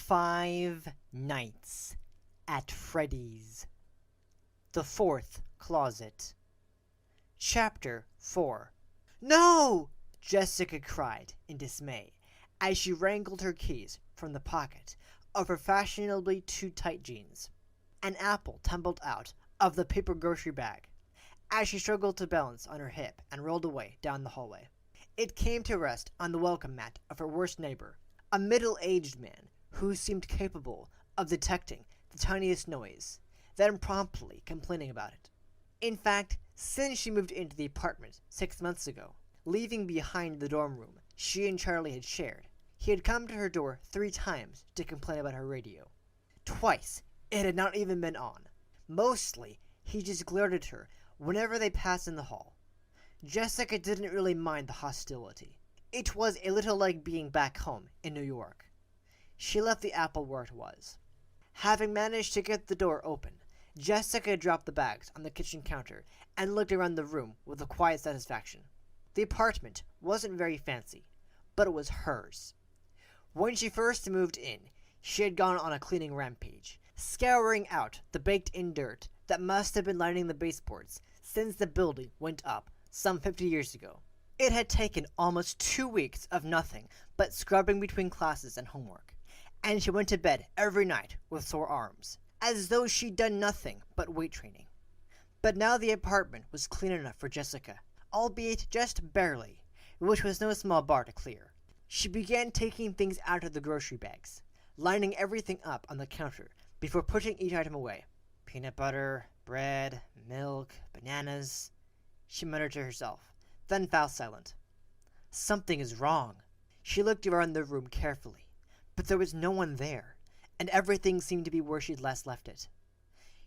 5 Nights at Freddy's. The Fourth Closet. Chapter 4. No! Jessica cried in dismay as she wrangled her keys from the pocket of her fashionably too tight jeans. An apple tumbled out of the paper grocery bag as she struggled to balance on her hip and rolled away down the hallway. It came to rest on the welcome mat of her worst neighbor, a middle-aged man who seemed capable of detecting the tiniest noise, then promptly complaining about it. In fact, since she moved into the apartment 6 months ago, leaving behind the dorm room she and Charlie had shared, he had come to her door 3 times to complain about her radio. Twice, it had not even been on. Mostly, he just glared at her whenever they passed in the hall. Jessica didn't really mind the hostility. It was a little like being back home in New York. She left the apple where it was. Having managed to get the door open, Jessica dropped the bags on the kitchen counter and looked around the room with a quiet satisfaction. The apartment wasn't very fancy, but it was hers. When she first moved in, she had gone on a cleaning rampage, scouring out the baked-in dirt that must have been lining the baseboards since the building went up some 50 years ago. It had taken almost 2 weeks of nothing but scrubbing between classes and homework, and she went to bed every night with sore arms, as though she'd done nothing but weight training. But now the apartment was clean enough for Jessica, albeit just barely, which was no small bar to clear. She began taking things out of the grocery bags, lining everything up on the counter before putting each item away. Peanut butter, bread, milk, bananas, she muttered to herself, then fell silent. Something is wrong. She looked around the room carefully, but there was no one there, and everything seemed to be where she'd last left it.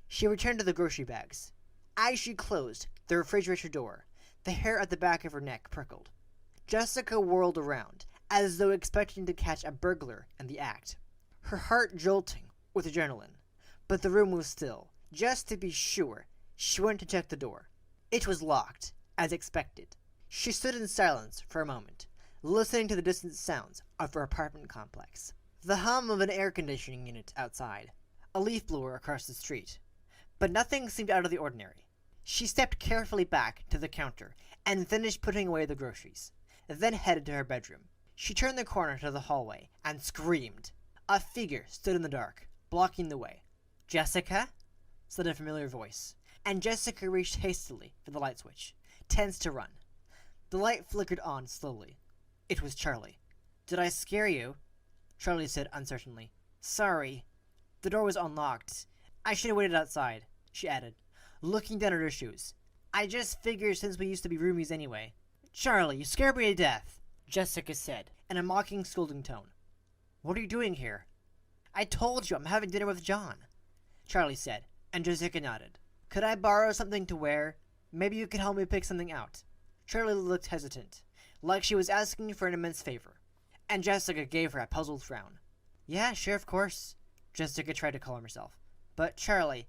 She returned to the grocery bags. As she closed the refrigerator door, the hair at the back of her neck prickled. Jessica whirled around, as though expecting to catch a burglar in the act, her heart jolting with adrenaline. But the room was still. Just to be sure, she went to check the door. It was locked, as expected. She stood in silence for a moment, listening to the distant sounds of her apartment complex. The hum of an air conditioning unit outside, a leaf blower across the street. But nothing seemed out of the ordinary. She stepped carefully back to the counter and finished putting away the groceries, then headed to her bedroom. She turned the corner to the hallway and screamed. A figure stood in the dark, blocking the way. "Jessica?" said a familiar voice, and Jessica reached hastily for the light switch, tense to run. The light flickered on slowly. It was Charlie. "Did I scare you?" Charlie said uncertainly. "Sorry. The door was unlocked. I should have waited outside," she added, looking down at her shoes. "I just figured since we used to be roomies anyway." "Charlie, you scared me to death," Jessica said in a mocking, scolding tone. "What are you doing here?" "I told you I'm having dinner with John," Charlie said, and Jessica nodded. "Could I borrow something to wear? Maybe you could help me pick something out." Charlie looked hesitant, like she was asking for an immense favor, and Jessica gave her a puzzled frown. "Yeah, sure, of course," Jessica tried to calm herself. "But, Charlie,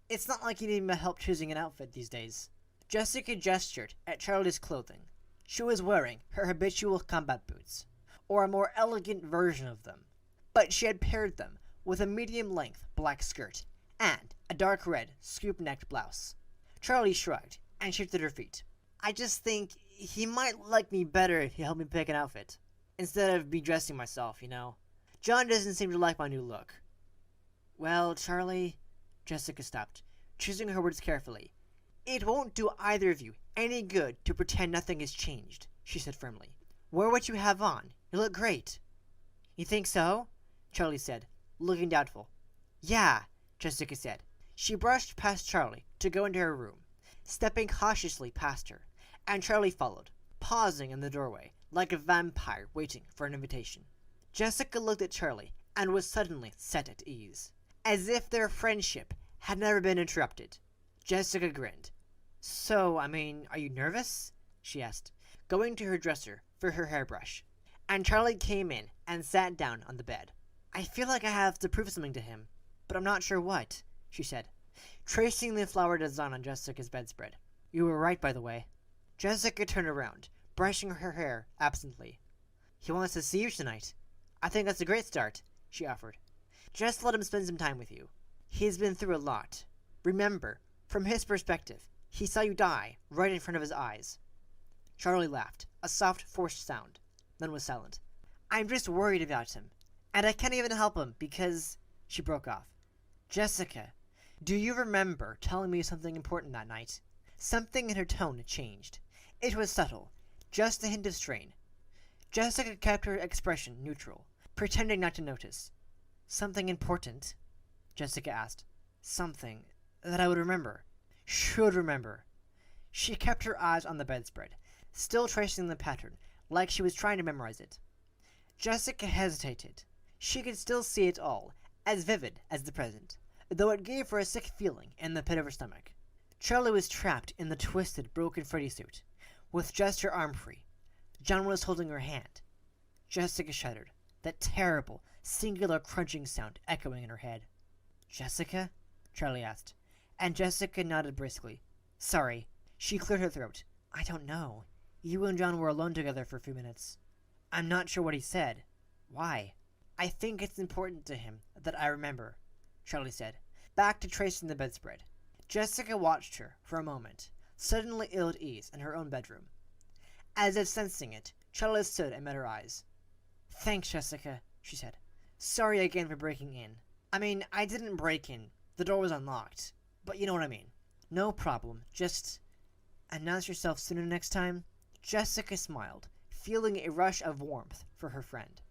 it's not like you need my help choosing an outfit these days." Jessica gestured at Charlie's clothing. She was wearing her habitual combat boots, or a more elegant version of them, but she had paired them with a medium-length black skirt and a dark red scoop-necked blouse. Charlie shrugged and shifted her feet. "I just think he might like me better if he helped me pick an outfit, instead of me dressing myself, you know. John doesn't seem to like my new look." "Well, Charlie," Jessica stopped, choosing her words carefully. "It won't do either of you any good to pretend nothing has changed," she said firmly. "Wear what you have on. You look great." "You think so?" Charlie said, looking doubtful. "Yeah," Jessica said. She brushed past Charlie to go into her room, stepping cautiously past her, and Charlie followed, pausing in the doorway like a vampire waiting for an invitation. Jessica looked at Charlie and was suddenly set at ease, as if their friendship had never been interrupted. Jessica grinned. "So, are you nervous?" she asked, going to her dresser for her hairbrush. And Charlie came in and sat down on the bed. "I feel like I have to prove something to him, but I'm not sure what," she said, tracing the flower design on Jessica's bedspread. "You were right, by the way." Jessica turned around, brushing her hair absently. "He wants to see you tonight. I think that's a great start," she offered. Just let him spend some time with you. He's been through a lot. Remember, from his perspective, he saw you die right in front of his eyes. Charlie laughed, a soft, forced sound, then was silent. I'm just worried about him, and I can't even help him because... She broke off. Jessica, do you remember telling me something important that night? Something in her tone changed. It was subtle, just a hint of strain. Jessica kept her expression neutral, pretending not to notice. Something important? Jessica asked. Something that I would remember. Should remember. She kept her eyes on the bedspread, still tracing the pattern, like she was trying to memorize it. Jessica hesitated. She could still see it all, as vivid as the present, though it gave her a sick feeling in the pit of her stomach. Charlie was trapped in the twisted, broken Freddy suit, with just her arm free. John was holding her hand. Jessica shuddered, that terrible, singular crunching sound echoing in her head. Jessica? Charlie asked, and Jessica nodded briskly. Sorry. She cleared her throat. I don't know. You and John were alone together for a few minutes. I'm not sure what he said. Why? I think it's important to him that I remember, Charlie said, back to tracing the bedspread. Jessica watched her for a moment, suddenly ill at ease in her own bedroom. As if sensing it, Charlie stood and met her eyes. Thanks, Jessica, she said. Sorry again for breaking in. I mean, I didn't break in. The door was unlocked. But you know what I mean. No problem. Just announce yourself sooner next time. Jessica smiled, feeling a rush of warmth for her friend.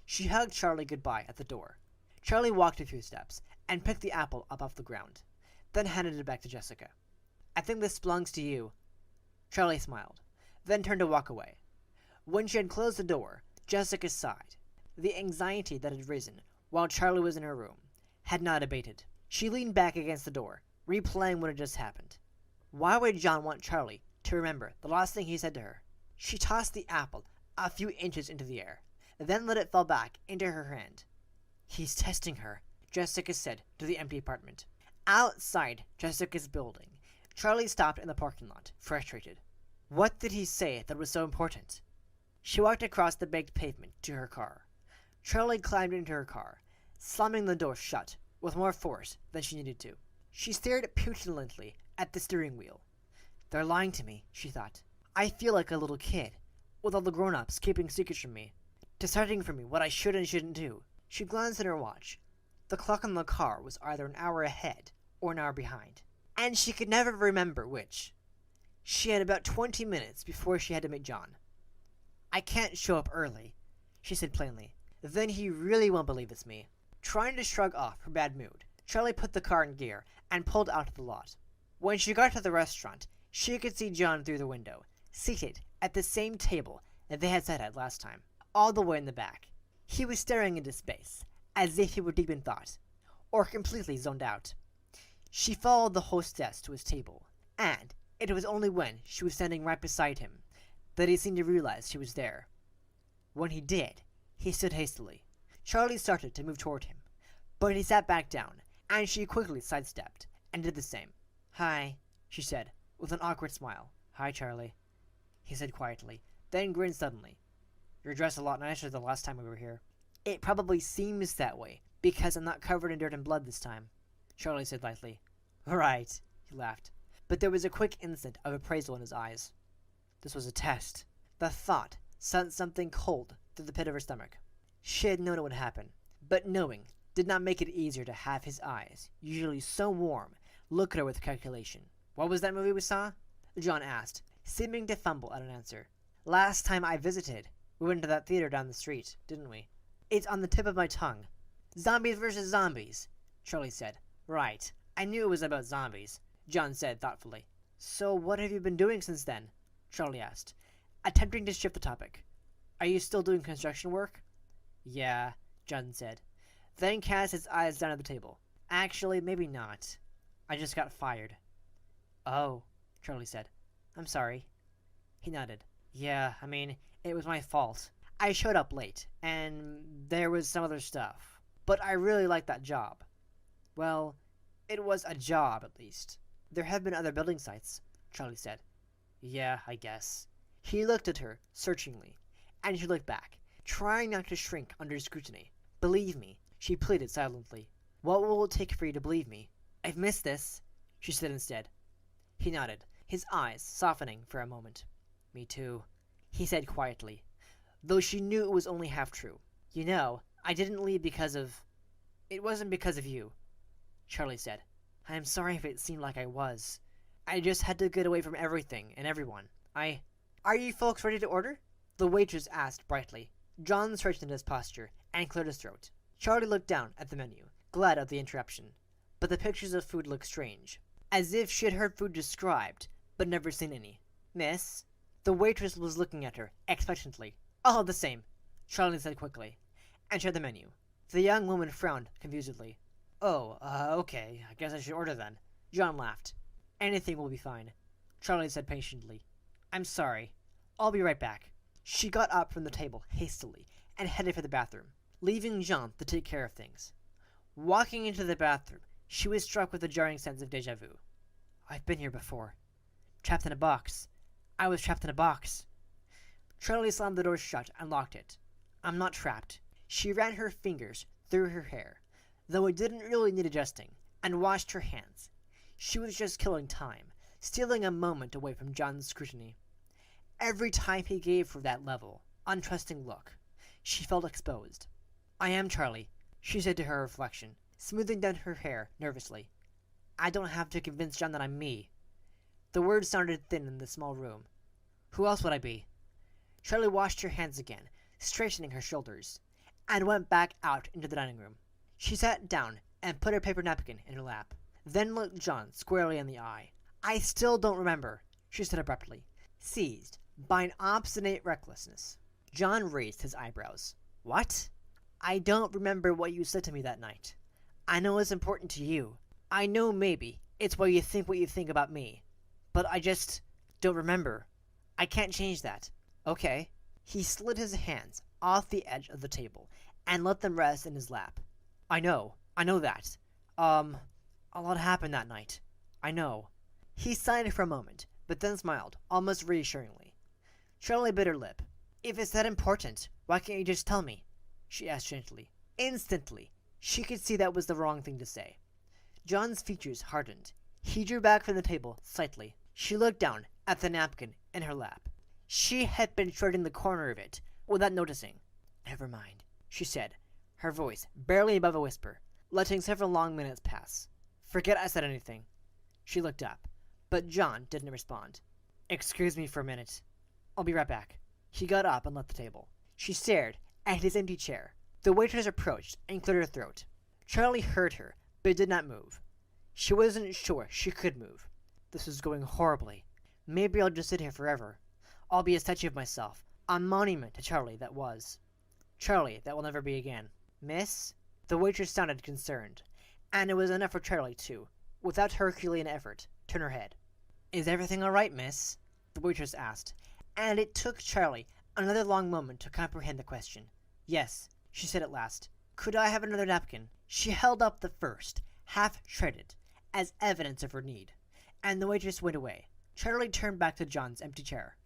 She hugged Charlie goodbye at the door. Charlie walked a few steps and picked the apple up off the ground, then handed it back to Jessica. I think this belongs to you. Charlie smiled, then turned to walk away. When she had closed the door, Jessica sighed. The anxiety that had risen while Charlie was in her room had not abated. She leaned back against the door, replaying what had just happened. Why would John want Charlie to remember the last thing he said to her? She tossed the apple a few inches into the air, then let it fall back into her hand. He's testing her, Jessica said to the empty apartment. Outside Jessica's building, Charlie stopped in the parking lot, frustrated. What did he say that was so important? She walked across the baked pavement to her car. Charlie climbed into her car, slamming the door shut with more force than she needed to. She stared petulantly at the steering wheel. They're lying to me, she thought. I feel like a little kid, with all the grown-ups keeping secrets from me, deciding for me what I should and shouldn't do. She glanced at her watch. The clock on the car was either an hour ahead or an hour behind, and she could never remember which. She had about 20 minutes before she had to meet John. I can't show up early, she said plainly. Then he really won't believe it's me. Trying to shrug off her bad mood, Charlie put the car in gear and pulled out of the lot. When she got to the restaurant, she could see John through the window, seated at the same table that they had sat at last time, all the way in the back. He was staring into space, as if he were deep in thought, or completely zoned out. She followed the hostess to his table, and it was only when she was standing right beside him that he seemed to realize she was there. When he did, he stood hastily. Charlie started to move toward him, but he sat back down, and she quickly sidestepped and did the same. Hi, she said, with an awkward smile. Hi, Charlie, he said quietly, then grinned suddenly. You're dressed a lot nicer than the last time we were here. It probably seems that way, because I'm not covered in dirt and blood this time, Charlie said lightly. Right, he laughed, but there was a quick instant of appraisal in his eyes. This was a test. The thought sent something cold through the pit of her stomach. She had known it would happen, but knowing did not make it easier to have his eyes, usually so warm, look at her with calculation. What was that movie we saw? John asked, seeming to fumble at an answer. Last time I visited, we went to that theater down the street, didn't we? It's on the tip of my tongue. Zombies versus zombies, Charlie said. Right. I knew it was about zombies, John said thoughtfully. So what have you been doing since then? Charlie asked, attempting to shift the topic. Are you still doing construction work? Yeah, John said, then cast his eyes down at the table. Actually, maybe not. I just got fired. Oh, Charlie said. I'm sorry. He nodded. Yeah, I mean, it was my fault. I showed up late, and there was some other stuff. But I really liked that job. Well, it was a job, at least. There have been other building sites, Charlie said. Yeah, I guess. He looked at her, searchingly, and she looked back, trying not to shrink under scrutiny. Believe me, She pleaded silently. What will it take for you to believe me? I've missed this, she said instead. He nodded, his eyes softening for a moment. Me too, he said quietly, though she knew it was only half true. You know, I didn't leave because of... It wasn't because of you, Charlie said. I'm sorry if it seemed like I was. I just had to get away from everything and everyone. Are you folks ready to order? The waitress asked brightly. John straightened his posture and cleared his throat. Charlie looked down at the menu, glad of the interruption. But the pictures of food looked strange, as if she had heard food described, but never seen any. Miss? The waitress was looking at her expectantly. All the same, Charlie said quickly, and showed the menu. The young woman frowned confusedly. Oh, okay, I guess I should order then. John laughed. Anything will be fine, Charlie said patiently. I'm sorry. I'll be right back. She got up from the table hastily and headed for the bathroom, leaving Jean to take care of things. Walking into the bathroom, she was struck with a jarring sense of déjà vu. I've been here before. Trapped in a box. I was trapped in a box. Charlie slammed the door shut and locked it. I'm not trapped. She ran her fingers through her hair, though it didn't really need adjusting, and washed her hands. She was just killing time, stealing a moment away from John's scrutiny. Every time he gave her that level, untrusting look, she felt exposed. I am Charlie, she said to her reflection, smoothing down her hair nervously. I don't have to convince John that I'm me. The words sounded thin in the small room. Who else would I be? Charlie washed her hands again, straightening her shoulders, and went back out into the dining room. She sat down and put her paper napkin in her lap, then looked John squarely in the eye. I still don't remember, she said abruptly, seized by an obstinate recklessness. John raised his eyebrows. What? I don't remember what you said to me that night. I know it's important to you. I know maybe it's why you think about me. But I just don't remember. I can't change that. Okay. He slid his hands off the edge of the table and let them rest in his lap. I know that. A lot happened that night. I know. He sighed for a moment, but then smiled, almost reassuringly. Charlie bit her lip. If it's that important, why can't you just tell me? She asked gently. Instantly, she could see that was the wrong thing to say. John's features hardened. He drew back from the table slightly. She looked down at the napkin in her lap. She had been shredding the corner of it without noticing. Never mind, she said, her voice barely above a whisper, letting several long minutes pass. Forget I said anything. She looked up, but John didn't respond. Excuse me for a minute. I'll be right back. He got up and left the table. She stared at his empty chair. The waitress approached and cleared her throat. Charlie heard her, but did not move. She wasn't sure she could move. This was going horribly. Maybe I'll just sit here forever. I'll be a statue of myself, a monument to Charlie that was. Charlie that will never be again. Miss? The waitress sounded concerned, and it was enough for Charlie to, without Herculean effort, turn her head. Is everything all right, miss? The waitress asked, and it took Charlie another long moment to comprehend the question. Yes, she said at last. Could I have another napkin? She held up the first, half shredded, as evidence of her need, and the waitress went away. Charlie turned back to John's empty chair.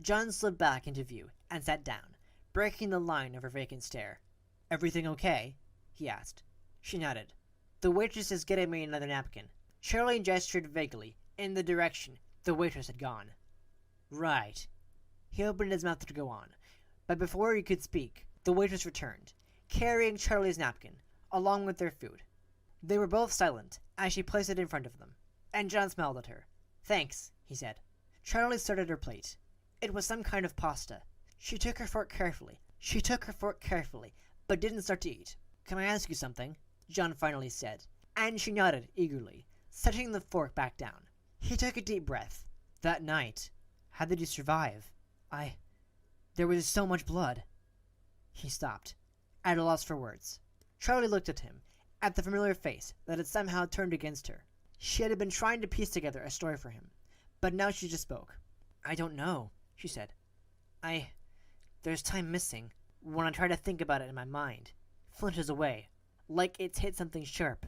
John slid back into view and sat down, breaking the line of her vacant stare. Everything okay? He asked. She nodded. The waitress is getting me another napkin. Charlie gestured vaguely in the direction the waitress had gone. Right. He opened his mouth to go on, but before he could speak, the waitress returned, carrying Charlie's napkin, along with their food. They were both silent as she placed it in front of them, and John smiled at her. Thanks, he said. Charlie started her plate. It was some kind of pasta. She took her fork carefully, but didn't start to eat. Can I ask you something? John finally said, and she nodded eagerly, setting the fork back down. He took a deep breath. That night, how did you survive? There was so much blood. He stopped, at a loss for words. Charlie looked at him, at the familiar face that had somehow turned against her. She had been trying to piece together a story for him, but now she just spoke. I don't know, she said. There's time missing. When I try to think about it in my mind, flinches away, like it's hit something sharp.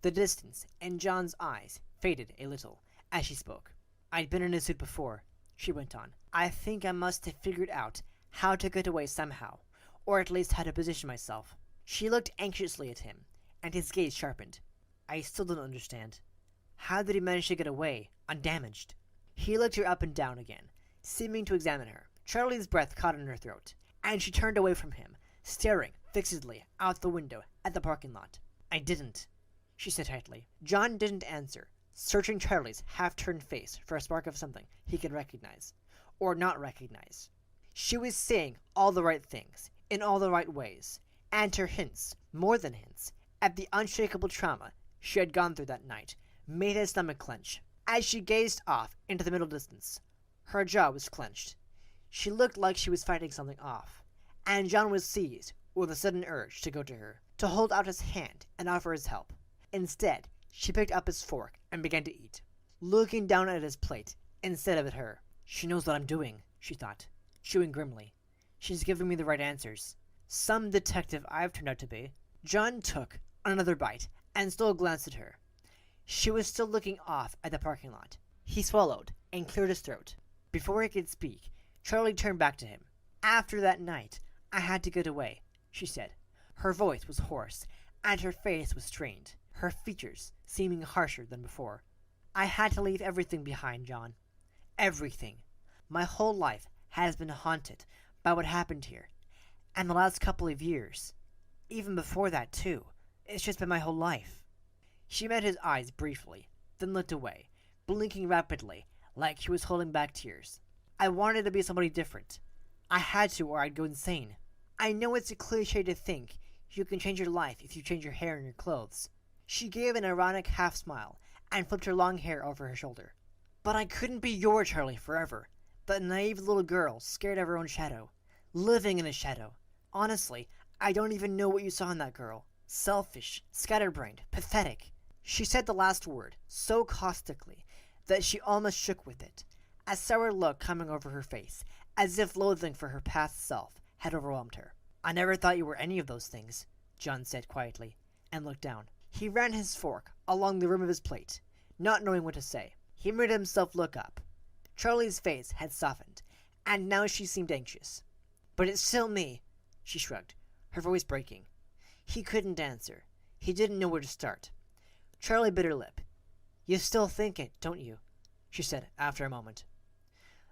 The distance in John's eyes faded a little as she spoke. I'd been in his suit before, she went on. I think I must have figured out how to get away somehow, or at least how to position myself. She looked anxiously at him, and his gaze sharpened. I still don't understand. How did he manage to get away, undamaged? He looked her up and down again, seeming to examine her. Charlie's breath caught in her throat, and she turned away from him, staring fixedly out the window at the parking lot. I didn't, she said tightly. John didn't answer, searching Charlie's half-turned face for a spark of something he could recognize, or not recognize. She was saying all the right things, in all the right ways, and her hints, more than hints, at the unshakable trauma she had gone through that night, made his stomach clench. As she gazed off into the middle distance, her jaw was clenched. She looked like she was fighting something off, and John was seized with a sudden urge to go to her, to hold out his hand and offer his help. Instead, she picked up his fork and began to eat, looking down at his plate instead of at her. She knows what I'm doing, she thought, chewing grimly. She's giving me the right answers. Some detective I've turned out to be. John took another bite and still glanced at her. She was still looking off at the parking lot. He swallowed and cleared his throat. Before he could speak, Charlie turned back to him. After that night, I had to get away, she said. Her voice was hoarse, and her face was strained, her features seeming harsher than before. I had to leave everything behind, John. Everything. My whole life has been haunted by what happened here. And the last couple of years. Even before that, too. It's just been my whole life. She met his eyes briefly, then looked away, blinking rapidly, like she was holding back tears. I wanted to be somebody different. I had to, or I'd go insane. I know it's a cliche to think you can change your life if you change your hair and your clothes. She gave an ironic half-smile and flipped her long hair over her shoulder. But I couldn't be your Charlie forever. That naive little girl scared of her own shadow. Living in a shadow. Honestly, I don't even know what you saw in that girl. Selfish, scatterbrained, pathetic. She said the last word so caustically that she almost shook with it, a sour look coming over her face, as if loathing for her past self had overwhelmed her. I never thought you were any of those things, John said quietly, and looked down. He ran his fork along the rim of his plate, not knowing what to say. He made himself look up. Charlie's face had softened, and now she seemed anxious. But it's still me, she shrugged, her voice breaking. He couldn't answer. He didn't know where to start. Charlie bit her lip. You still think it, don't you? She said after a moment.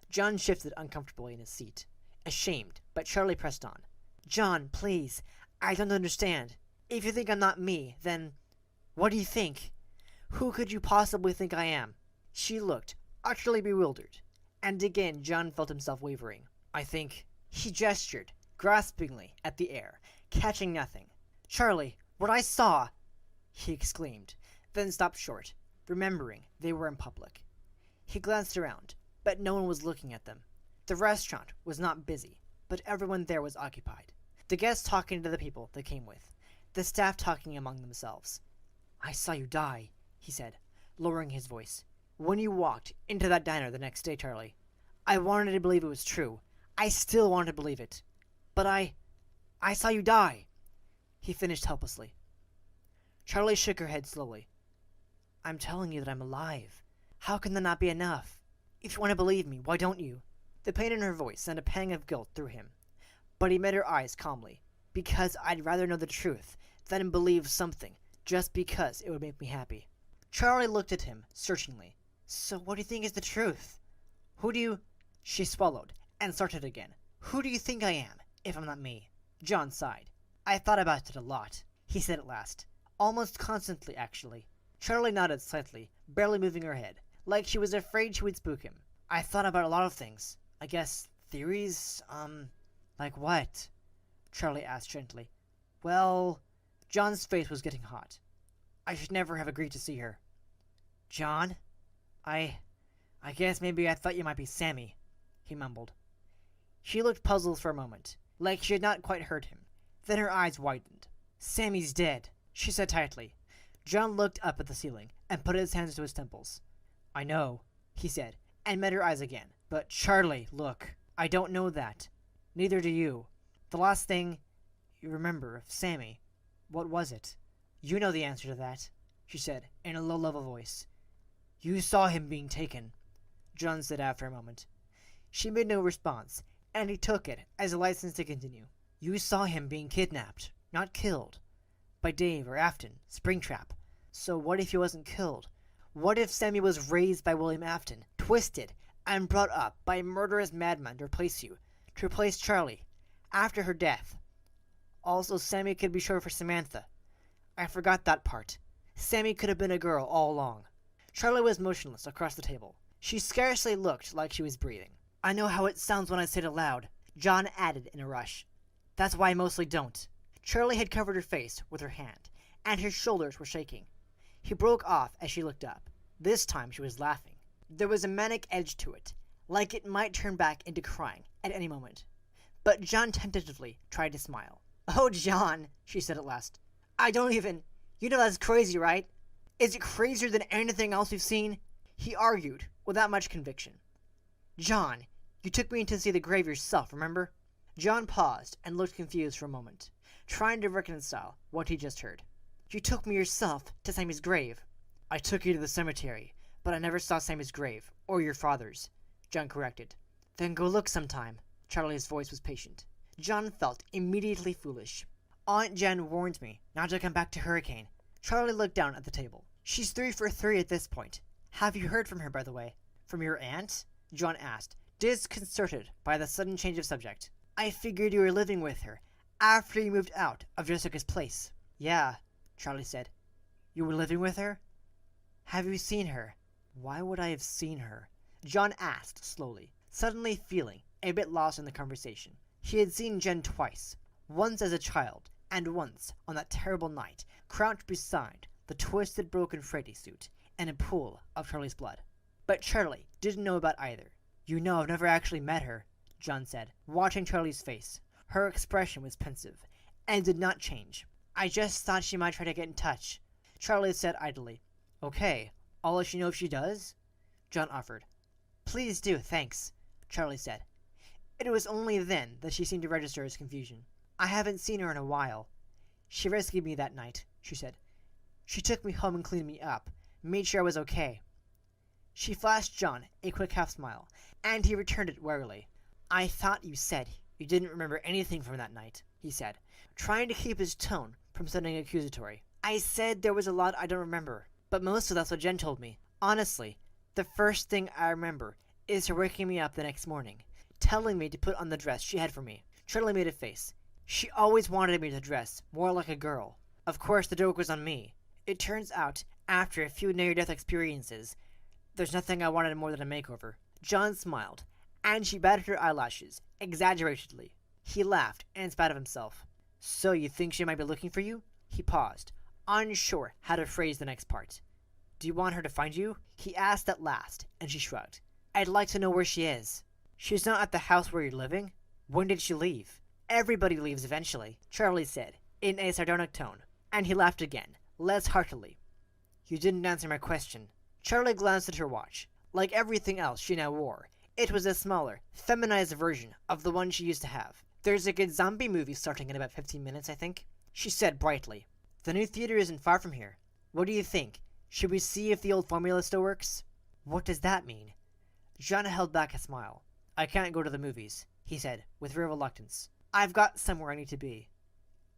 John shifted uncomfortably in his seat, ashamed, but Charlie pressed on. John, please, I don't understand. If you think I'm not me, then what do you think? Who could you possibly think I am? She looked utterly bewildered, and again John felt himself wavering. I think... He gestured, graspingly, at the air, catching nothing. Charlie, what I saw! He exclaimed, then stopped short, remembering they were in public. He glanced around, but no one was looking at them. The restaurant was not busy, but everyone there was occupied. The guests talking to the people they came with, the staff talking among themselves. I saw you die, he said, lowering his voice. When you walked into that diner the next day, Charlie, I wanted to believe it was true. I still want to believe it. But I saw you die, he finished helplessly. Charlie shook her head slowly. I'm telling you that I'm alive. How can that not be enough? If you want to believe me, why don't you? The pain in her voice sent a pang of guilt through him. But he met her eyes calmly. Because I'd rather know the truth than believe something just because it would make me happy. Charlie looked at him searchingly. So what do you think is the truth? Who do you... She swallowed and started again. Who do you think I am, if I'm not me? John sighed. I thought about it a lot, he said at last. Almost constantly, actually. Charlie nodded slightly, barely moving her head, like she was afraid she would spook him. I thought about a lot of things. I guess theories, like what? Charlie asked gently. Well, John's face was getting hot. I should never have agreed to see her. John? I guess maybe I thought you might be Sammy, he mumbled. She looked puzzled for a moment, like she had not quite heard him. Then her eyes widened. Sammy's dead, she said tightly. John looked up at the ceiling and put his hands to his temples. I know, he said, and met her eyes again. But Charlie, look, I don't know that. Neither do you. The last thing you remember of Sammy, what was it? You know the answer to that, she said in a low, level voice. You saw him being taken, John said after a moment. She made no response, and he took it as a license to continue. You saw him being kidnapped. not killed. By Dave or Afton, Springtrap. So what if he wasn't killed? What if Sammy was raised by William Afton, twisted, and brought up by a murderous madman to replace Charlie, after her death? Also, Sammy could be short for Samantha. I forgot that part. Sammy could have been a girl all along. Charlie was motionless across the table. She scarcely looked like she was breathing. I know how it sounds when I say it aloud, John added in a rush. That's why I mostly don't. Charlie had covered her face with her hand, and her shoulders were shaking. He broke off as she looked up. This time she was laughing. There was a manic edge to it, like it might turn back into crying at any moment. But John tentatively tried to smile. Oh, John, she said at last. I don't even... You know that's crazy, right? Is it crazier than anything else we've seen? He argued, without much conviction. John, you took me in to see the grave yourself, remember? John paused and looked confused for a moment, trying to reconcile what he just heard. You took me yourself to Sammy's grave. I took you to the cemetery, but I never saw Sammy's grave, or your father's, John corrected. Then go look sometime. Charlie's voice was patient. John felt immediately foolish. Aunt Jen warned me not to come back to Hurricane. Charlie looked down at the table. She's 3 for 3 at this point. Have you heard from her, by the way? From your aunt? John asked, disconcerted by the sudden change of subject. I figured you were living with her after you moved out of Jessica's place. Yeah, Charlie said. You were living with her? Have you seen her? Why would I have seen her? John asked slowly, suddenly feeling a bit lost in the conversation. He had seen Jen twice, once as a child, and once on that terrible night, crouched beside the twisted, broken Freddy suit in a pool of Charlie's blood. But Charlie didn't know about either. You know I've never actually met her, John said, watching Charlie's face. Her expression was pensive, and did not change. I just thought she might try to get in touch, Charlie said idly. Okay, I'll let you know if she does, John offered. Please do, thanks, Charlie said. It was only then that she seemed to register his confusion. I haven't seen her in a while. She rescued me that night, she said. She took me home and cleaned me up, made sure I was okay. She flashed John a quick half-smile, and he returned it warily. I thought you said you didn't remember anything from that night, he said, trying to keep his tone from sounding accusatory. I said there was a lot I don't remember, but most of that's what Jen told me. Honestly, the first thing I remember is her waking me up the next morning, telling me to put on the dress she had for me. Charlie made a face. She always wanted me to dress more like a girl. Of course, the joke was on me. It turns out, after a few near-death experiences, there's nothing I wanted more than a makeover. John smiled, and she batted her eyelashes, exaggeratedly. He laughed, in spite of himself. So you think she might be looking for you? He paused, unsure how to phrase the next part. Do you want her to find you? He asked at last, and she shrugged. I'd like to know where she is. She's not at the house where you're living? When did she leave? Everybody leaves eventually, Charlie said, in a sardonic tone, and he laughed again, less heartily. You didn't answer my question. Charlie glanced at her watch. Like everything else she now wore, it was a smaller, feminized version of the one she used to have. There's a good zombie movie starting in about 15 minutes, I think, she said brightly. The new theater isn't far from here. What do you think? Should we see if the old formula still works? What does that mean? John held back a smile. I can't go to the movies, he said, with real reluctance. I've got somewhere I need to be.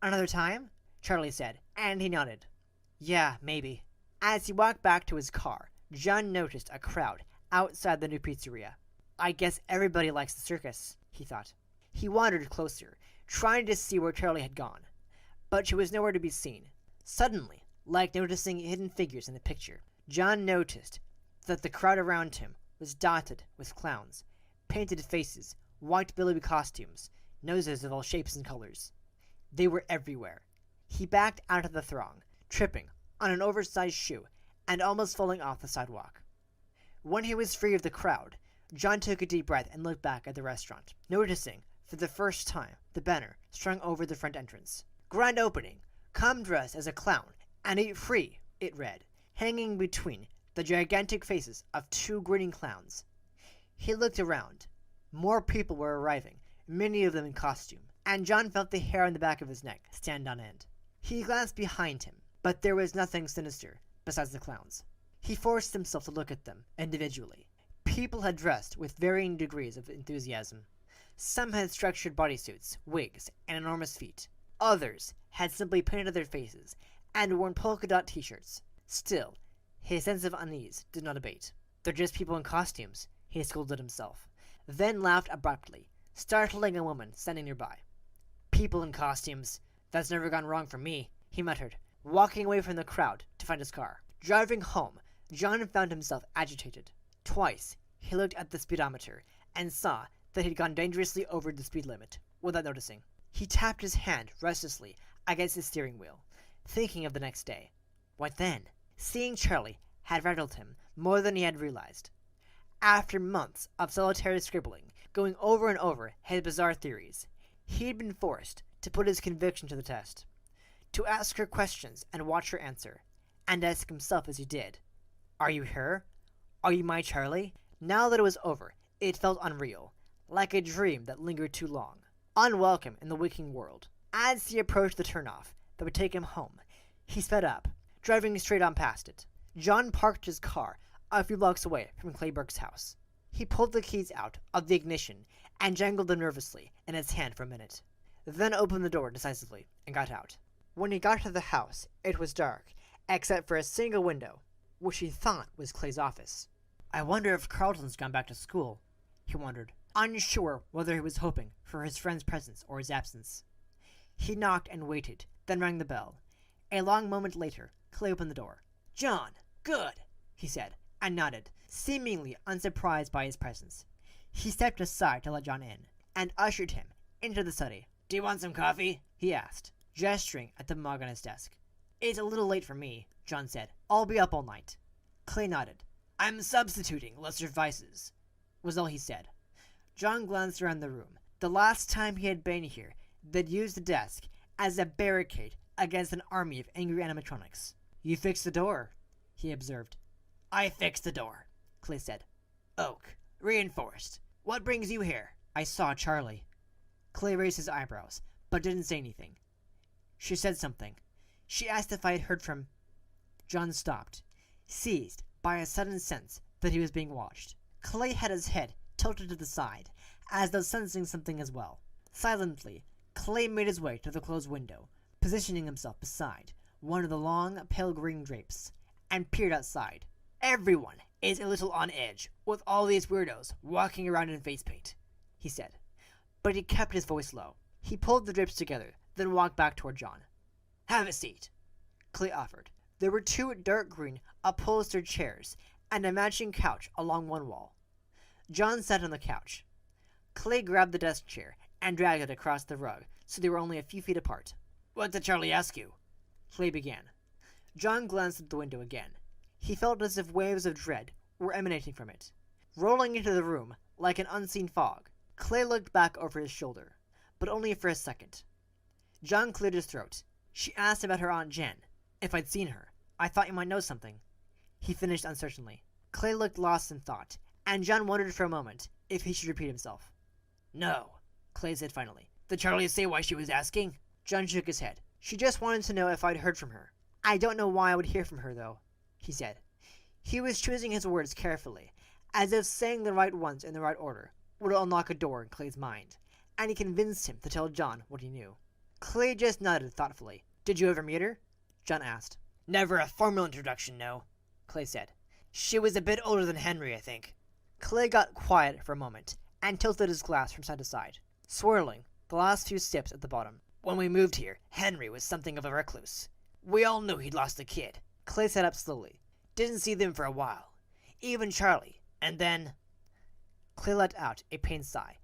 Another time? Charlie said, and he nodded. Yeah, maybe. As he walked back to his car, John noticed a crowd outside the new pizzeria. I guess everybody likes the circus, he thought. He wandered closer, trying to see where Charlie had gone, but she was nowhere to be seen. Suddenly, like noticing hidden figures in the picture, John noticed that the crowd around him was dotted with clowns, painted faces, white billowy costumes, noses of all shapes and colors. They were everywhere. He backed out of the throng, tripping on an oversized shoe and almost falling off the sidewalk. When he was free of the crowd, John took a deep breath and looked back at the restaurant, noticing for the first time the banner strung over the front entrance. Grand opening. Come dress as a clown and eat free, it read, hanging between the gigantic faces of 2 grinning clowns. He looked around. More people were arriving, many of them in costume, and John felt the hair on the back of his neck stand on end. He glanced behind him, but there was nothing sinister besides the clowns. He forced himself to look at them individually. People had dressed with varying degrees of enthusiasm. Some had structured bodysuits, wigs, and enormous feet. Others had simply painted their faces and worn polka dot t-shirts. Still, his sense of unease did not abate. They're just people in costumes, he scolded himself, then laughed abruptly, startling a woman standing nearby. People in costumes. That's never gone wrong for me, he muttered, walking away from the crowd to find his car. Driving home, John found himself agitated. Twice, he looked at the speedometer and saw that he'd gone dangerously over the speed limit, without noticing. He tapped his hand restlessly against his steering wheel, thinking of the next day. What then? Seeing Charlie had rattled him more than he had realized. After months of solitary scribbling, going over and over his bizarre theories, he'd been forced to put his conviction to the test, to ask her questions and watch her answer, and ask himself as he did, "Are you her? Are you my Charlie?" Now that it was over, it felt unreal, like a dream that lingered too long, unwelcome in the waking world. As he approached the turnoff that would take him home, he sped up, driving straight on past it. John parked his car a few blocks away from Clay Burke's house. He pulled the keys out of the ignition and jangled them nervously in his hand for a minute, then opened the door decisively and got out. When he got to the house, it was dark, except for a single window, which he thought was Clay's office. I wonder if Carlton's gone back to school, he wondered, unsure whether he was hoping for his friend's presence or his absence. He knocked and waited, then rang the bell. A long moment later, Clay opened the door. "John, good," he said, and nodded, seemingly unsurprised by his presence. He stepped aside to let John in, and ushered him into the study. "Do you want some coffee?" he asked, gesturing at the mug on his desk. "It's a little late for me," John said. "I'll be up all night." Clay nodded. "I'm substituting lesser vices," was all he said. John glanced around the room. The last time he had been here, they'd used the desk as a barricade against an army of angry animatronics. "You fixed the door," he observed. "I fixed the door," Clay said. "Oak. Reinforced. What brings you here?" "I saw Charlie." Clay raised his eyebrows, but didn't say anything. "She said something. She asked if I had heard from—" John stopped, seized by a sudden sense that he was being watched. Clay had his head tilted to the side, as though sensing something as well. Silently, Clay made his way to the closed window, positioning himself beside one of the long, pale green drapes, and peered outside. "Everyone is a little on edge with all these weirdos walking around in face paint," he said, but he kept his voice low. He pulled the drapes together, then walked back toward John. "Have a seat," Clay offered. There were two dark green upholstered chairs and a matching couch along one wall. John sat on the couch. Clay grabbed the desk chair and dragged it across the rug so they were only a few feet apart. "What did Charlie ask you?" Clay began. John glanced at the window again. He felt as if waves of dread were emanating from it, rolling into the room like an unseen fog. Clay looked back over his shoulder, but only for a second. John cleared his throat. "She asked about her Aunt Jen, if I'd seen her. I thought you might know something," he finished uncertainly. Clay looked lost in thought, and John wondered for a moment if he should repeat himself. "No," Clay said finally. "Did Charlie say why she was asking?" John shook his head. "She just wanted to know if I'd heard from her. I don't know why I would hear from her, though," he said. He was choosing his words carefully, as if saying the right ones in the right order would unlock a door in Clay's mind, and he convinced him to tell John what he knew. Clay just nodded thoughtfully. "Did you ever meet her?" John asked. "Never a formal introduction, no," Clay said. "She was a bit older than Henry, I think." Clay got quiet for a moment and tilted his glass from side to side, swirling the last few sips at the bottom. "When we moved here, Henry was something of a recluse. We all knew he'd lost a kid." Clay sat up slowly. "Didn't see them for a while. Even Charlie. And then—" Clay let out a pained sigh.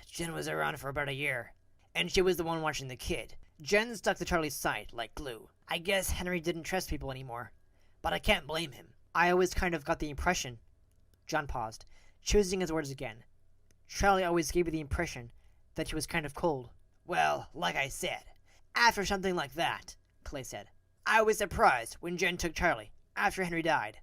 "Jen was around for about a year, and she was the one watching the kid. Jen stuck to Charlie's side like glue. I guess Henry didn't trust people anymore, but I can't blame him. I always kind of got the impression—" John paused, choosing his words again. "Charlie always gave me the impression that he was kind of cold." "Well, like I said, after something like that," Clay said, "I was surprised when Jen took Charlie after Henry died,"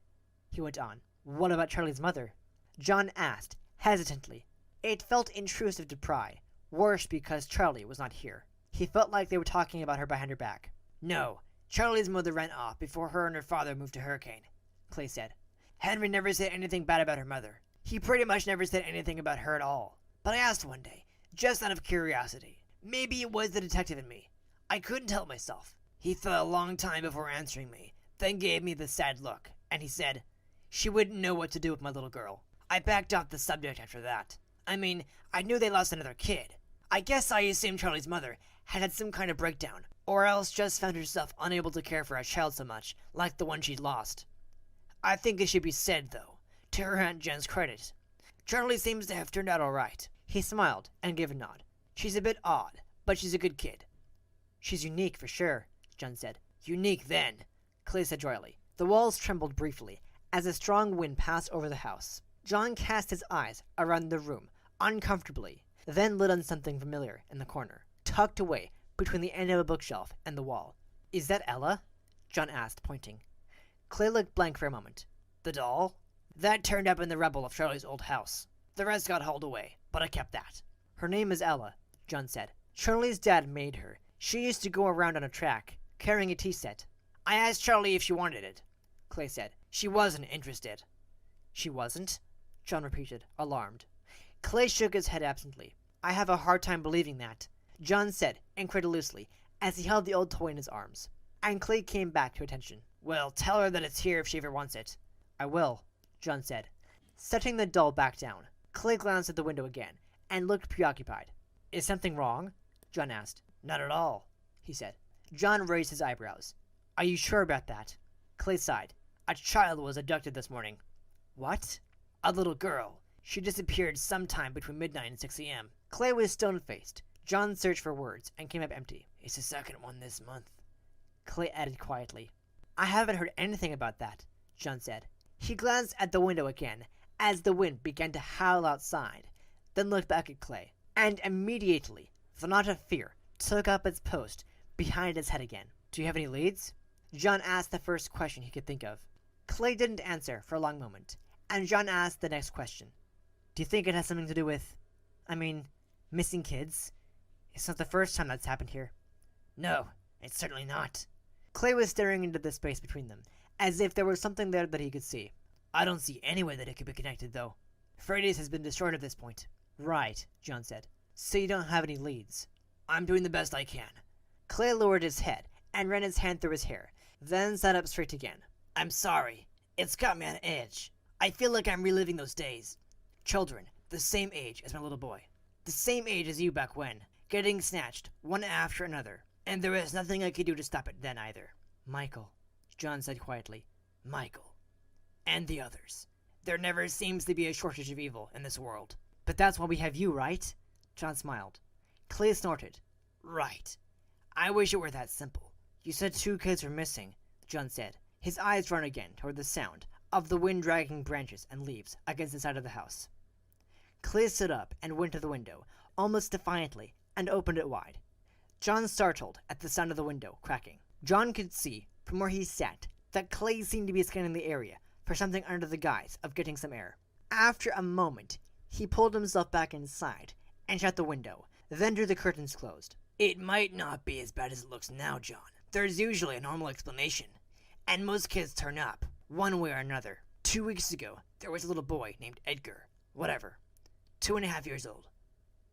he went on. "What about Charlie's mother?" John asked, hesitantly. It felt intrusive to pry, worse because Charlie was not here. He felt like they were talking about her behind her back. "No, Charlie's mother ran off before her and her father moved to Hurricane," Clay said. "Henry never said anything bad about her mother. He pretty much never said anything about her at all. But I asked one day, just out of curiosity. Maybe it was the detective in me. I couldn't help myself. He thought a long time before answering me, then gave me the sad look, and he said, she wouldn't know what to do with my little girl. I backed off the subject after that. I mean, I knew they lost another kid. I guess I assumed Charlie's mother had some kind of breakdown, or else just found herself unable to care for a child so much, like the one she'd lost. I think it should be said, though, to her Aunt Jen's credit, Charlie seems to have turned out all right. He smiled and gave a nod. She's a bit odd, but she's a good kid. She's unique for sure, Jen said. Unique then, Clay said dryly. The walls trembled briefly as a strong wind passed over the house. John cast his eyes around the room uncomfortably, then lit on something familiar in the corner, tucked away between the end of a bookshelf and the wall. Is that Ella? John asked, pointing. Clay looked blank for a moment. The doll? That turned up in the rubble of Charlie's old house. The rest got hauled away, but I kept that. Her name is Ella, John said. Charlie's dad made her. She used to go around on a track, carrying a tea set. I asked Charlie if she wanted it, Clay said. She wasn't interested. She wasn't? John repeated, alarmed. Clay shook his head absently. I have a hard time believing that, John said, incredulously, as he held the old toy in his arms. And Clay came back to attention. Well, tell her that it's here if she ever wants it. I will, John said, setting the doll back down. Clay glanced at the window again, and looked preoccupied. Is something wrong? John asked. Not at all, he said. John raised his eyebrows. Are you sure about that? Clay sighed. A child was abducted this morning. What? A little girl. She disappeared sometime between midnight and 6 a.m. Clay was stone-faced. John searched for words and came up empty. It's the second one this month, Clay added quietly. I haven't heard anything about that, John said. He glanced at the window again as the wind began to howl outside, then looked back at Clay, and immediately the knot of fear took up its post behind his head again. Do you have any leads? John asked the first question he could think of. Clay didn't answer for a long moment, and John asked the next question. Do you think it has something to do with, missing kids? It's not the first time that's happened here. No, it's certainly not. Clay was staring into the space between them, as if there was something there that he could see. I don't see any way that it could be connected, though. Freddy's has been destroyed at this point. Right, John said. So you don't have any leads. I'm doing the best I can. Clay lowered his head and ran his hand through his hair, then sat up straight again. I'm sorry. It's got me on edge. I feel like I'm reliving those days. Children, the same age as my little boy. The same age as you back when. Getting snatched, one after another. And there was nothing I could do to stop it then either. Michael, John said quietly. Michael. And the others. There never seems to be a shortage of evil in this world. But that's why we have you, right? John smiled. Clay snorted. Right. I wish it were that simple. You said 2 kids were missing, John said, his eyes drawn again toward the sound of the wind dragging branches and leaves against the side of the house. Clay stood up and went to the window, almost defiantly, and opened it wide. John startled at the sound of the window cracking. John could see, from where he sat, that Clay seemed to be scanning the area for something under the guise of getting some air. After a moment, he pulled himself back inside and shut the window, then drew the curtains closed. It might not be as bad as it looks now, John. There's usually a normal explanation, and most kids turn up, one way or another. 2 weeks ago, there was a little boy named Edgar. Whatever. 2.5 years old.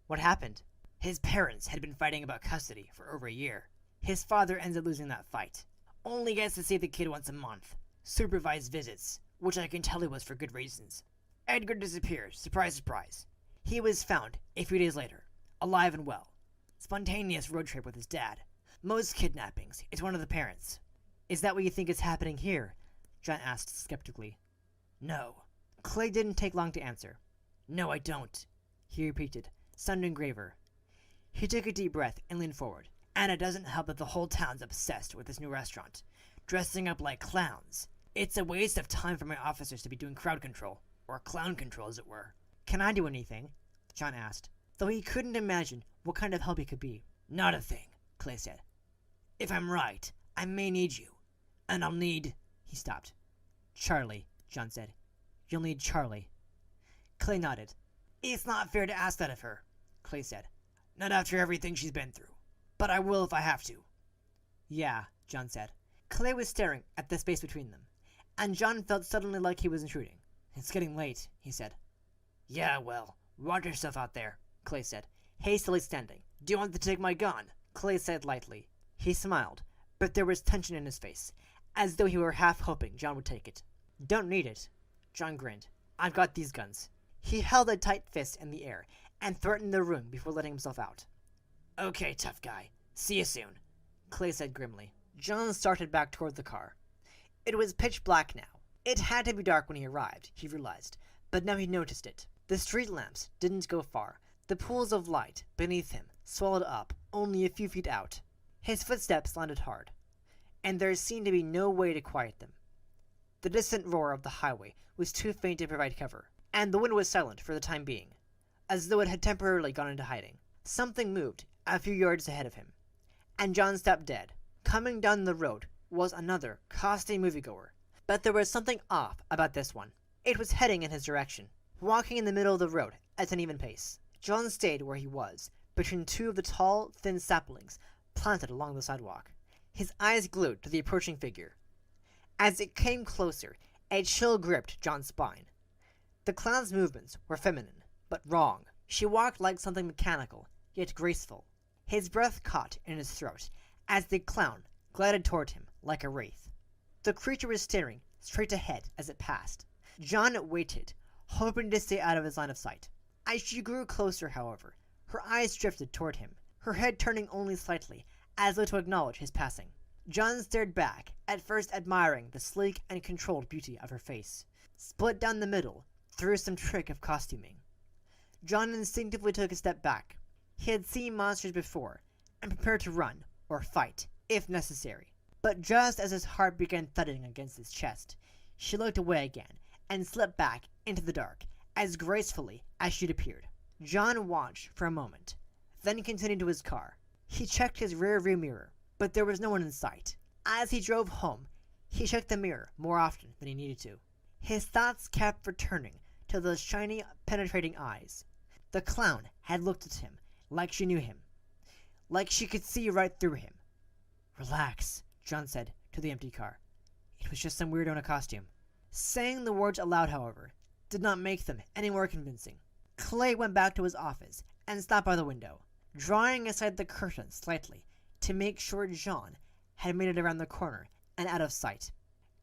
What happened? His parents had been fighting about custody for over a year. His father ends up losing that fight. Only gets to see the kid once a month. Supervised visits, which I can tell he was for good reasons. Edgar disappears. Surprise, surprise. He was found a few days later, alive and well. Spontaneous road trip with his dad. Most kidnappings, it's one of the parents. Is that what you think is happening here? John asked skeptically. No. Clay didn't take long to answer. No, I don't, he repeated, sounding graver. He took a deep breath and leaned forward. And it doesn't help that the whole town's obsessed with this new restaurant, dressing up like clowns. It's a waste of time for my officers to be doing crowd control, or clown control as it were. Can I do anything? John asked, though he couldn't imagine what kind of help he could be. Not a thing, Clay said. If I'm right, I may need you. And I'll need... He stopped. Charlie, John said. You'll need Charlie. Clay nodded. It's not fair to ask that of her, Clay said. Not after everything she's been through. But I will if I have to. Yeah, John said. Clay was staring at the space between them, and John felt suddenly like he was intruding. It's getting late, he said. Yeah, well, watch yourself out there, Clay said, hastily standing. Do you want to take my gun? Clay said lightly. He smiled, but there was tension in his face, as though he were half hoping John would take it. Don't need it. John grinned. I've got these guns. He held a tight fist in the air and threatened the room before letting himself out. Okay, tough guy. See you soon, Clay said grimly. John started back toward the car. It was pitch black now. It had to be dark when he arrived, he realized, but now he noticed it. The street lamps didn't go far. The pools of light beneath him swelled up only a few feet out. His footsteps landed hard, and there seemed to be no way to quiet them. The distant roar of the highway was too faint to provide cover, and the wind was silent for the time being, as though it had temporarily gone into hiding. Something moved a few yards ahead of him, and John stopped dead. Coming down the road was another costly moviegoer, but there was something off about this one. It was heading in his direction, walking in the middle of the road at an even pace. John stayed where he was, between two of the tall, thin saplings planted along the sidewalk, his eyes glued to the approaching figure. As it came closer, a chill gripped John's spine. The clown's movements were feminine, but wrong. She walked like something mechanical, yet graceful. His breath caught in his throat as the clown glided toward him like a wraith. The creature was staring straight ahead as it passed. John waited, hoping to stay out of his line of sight. As she grew closer, however, her eyes drifted toward him, her head turning only slightly, as though to acknowledge his passing. John stared back, at first admiring the sleek and controlled beauty of her face, split down the middle through some trick of costuming. John instinctively took a step back. He had seen monsters before, and prepared to run, or fight, if necessary. But just as his heart began thudding against his chest, she looked away again, and slipped back into the dark, as gracefully as she'd appeared. John watched for a moment, then continued to his car. He checked his rear-view mirror, but there was no one in sight. As he drove home, he checked the mirror more often than he needed to. His thoughts kept returning to those shiny, penetrating eyes. The clown had looked at him like she knew him, like she could see right through him. Relax, John said to the empty car. It was just some weirdo in a costume. Saying the words aloud, however, did not make them any more convincing. Clay went back to his office and stopped by the window, drawing aside the curtain slightly to make sure John had made it around the corner and out of sight.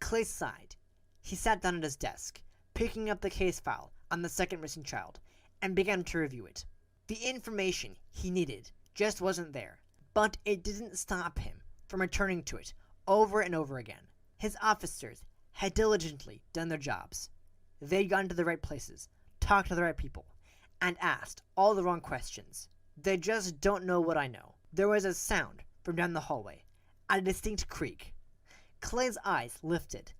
Clay sighed. He sat down at his desk, picking up the case file on the second missing child, and began to review it. The information he needed just wasn't there, but it didn't stop him from returning to it over and over again. His officers had diligently done their jobs. They'd gone to the right places, talked to the right people, and asked all the wrong questions. They just don't know what I know. There was a sound from down the hallway, a distinct creak. Clay's eyes lifted,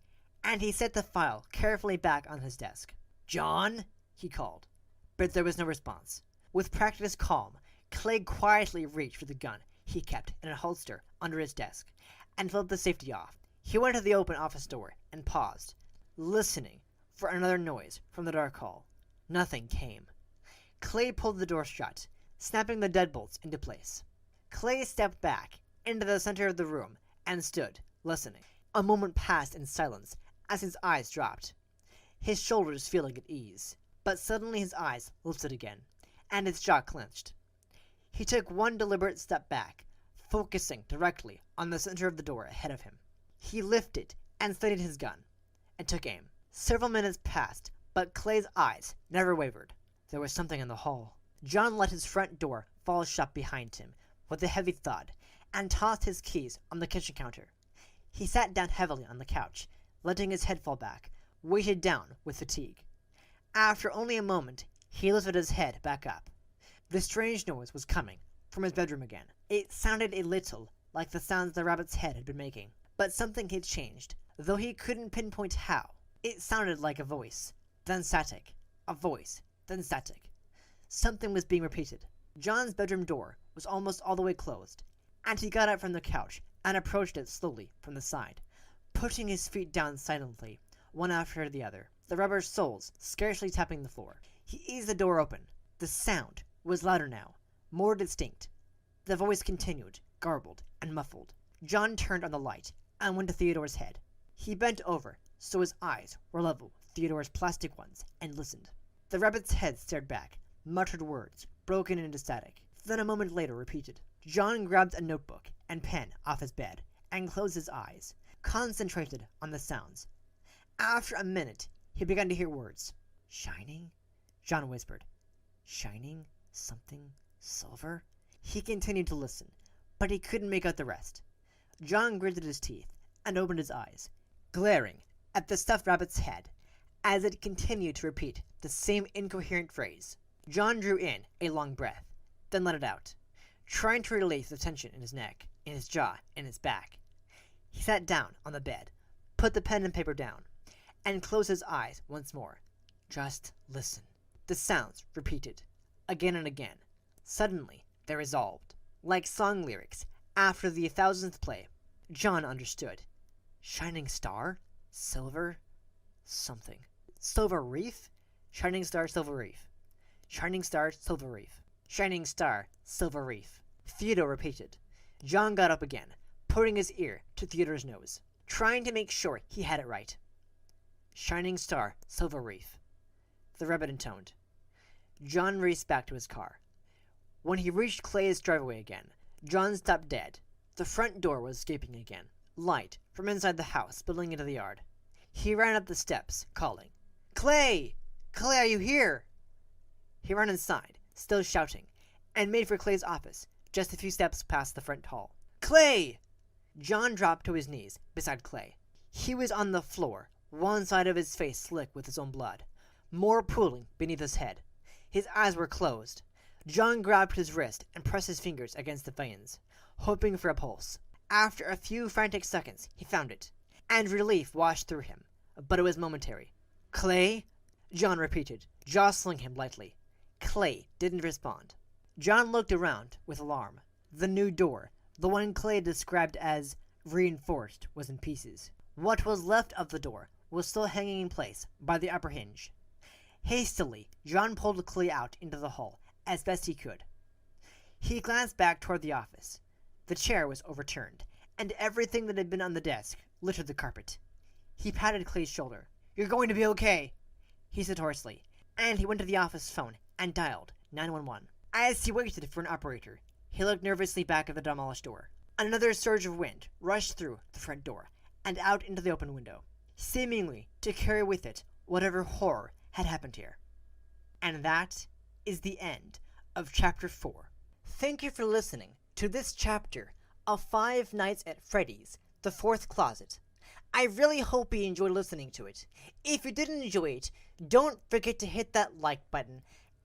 and he set the file carefully back on his desk. John? He called, but there was no response. With practiced calm, Clay quietly reached for the gun he kept in a holster under his desk and flipped the safety off. He went to the open office door and paused, listening for another noise from the dark hall. Nothing came. Clay pulled the door shut, snapping the deadbolts into place. Clay stepped back into the center of the room and stood, listening. A moment passed in silence as his eyes dropped, his shoulders feeling at ease. But suddenly his eyes lifted again, and his jaw clenched. He took one deliberate step back, focusing directly on the center of the door ahead of him. He lifted and steadied his gun, and took aim. Several minutes passed, but Clay's eyes never wavered. There was something in the hall. John let his front door fall shut behind him with a heavy thud, and tossed his keys on the kitchen counter. He sat down heavily on the couch, letting his head fall back, weighted down with fatigue. After only a moment, he lifted his head back up. The strange noise was coming from his bedroom again. It sounded a little like the sounds the rabbit's head had been making, but something had changed, though he couldn't pinpoint how. It sounded like a voice, then static, a voice, then static. Something was being repeated. John's bedroom door was almost all the way closed, and he got up from the couch and approached it slowly from the side, putting his feet down silently, one after the other, the rubber soles scarcely tapping the floor. He eased the door open. The sound was louder now, more distinct. The voice continued, garbled and muffled. John turned on the light and went to Theodore's head. He bent over so his eyes were level with Theodore's plastic ones and listened. The rabbit's head stared back, muttered words, broken into static, then a moment later repeated. John grabbed a notebook and pen off his bed and closed his eyes, concentrated on the sounds. After a minute, he began to hear words. Shining? John whispered. Shining? Something? Silver? He continued to listen, but he couldn't make out the rest. John gritted his teeth and opened his eyes, glaring at the stuffed rabbit's head as it continued to repeat the same incoherent phrase. John drew in a long breath, then let it out, trying to release the tension in his neck, in his jaw, in his back. He sat down on the bed, put the pen and paper down, and closed his eyes once more. Just listen. The sounds repeated, again and again. Suddenly, they resolved, like song lyrics after the 1000th play. John understood. Shining star? Silver? Something. Silver reef? Shining star, silver reef. Shining star, silver reef. Shining star, silver reef. Theodore repeated. John got up again, putting his ear to Theodore's nose, trying to make sure he had it right. Shining star, silver reef. The rabbit intoned. John raced back to his car. When he reached Clay's driveway again, John stopped dead. The front door was gaping again, light from inside the house spilling into the yard. He ran up the steps, calling, Clay! Clay, are you here? He ran inside, still shouting, and made for Clay's office, just a few steps past the front hall. Clay! John dropped to his knees beside Clay. He was on the floor, one side of his face slick with his own blood, more pooling beneath his head. His eyes were closed. John grabbed his wrist and pressed his fingers against the veins, hoping for a pulse. After a few frantic seconds, he found it, and relief washed through him, but it was momentary. Clay? John repeated, jostling him lightly. Clay didn't respond. John looked around with alarm. The new door, the one Clay described as reinforced, was in pieces. What was left of the door was still hanging in place by the upper hinge. Hastily, John pulled Clay out into the hall as best he could. He glanced back toward the office. The chair was overturned, and everything that had been on the desk littered the carpet. He patted Clay's shoulder. You're going to be okay, he said hoarsely, and he went to the office phone and dialed 911. As he waited for an operator, he looked nervously back at the demolished door. Another surge of wind rushed through the front door and out into the open window, seemingly to carry with it whatever horror had happened here. And that is the end of Chapter 4. Thank you for listening to this chapter of Five Nights at Freddy's, The Fourth Closet. I really hope you enjoyed listening to it. If you didn't enjoy it, don't forget to hit that like button,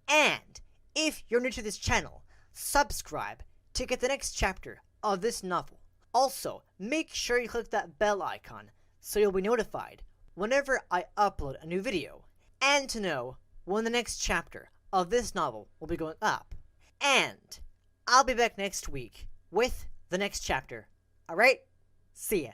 and if you're new to this channel, subscribe to get the next chapter of this novel. Also, make sure you click that bell icon so you'll be notified whenever I upload a new video, and to know when the next chapter of this novel will be going up. And I'll be back next week with the next chapter. Alright? See ya.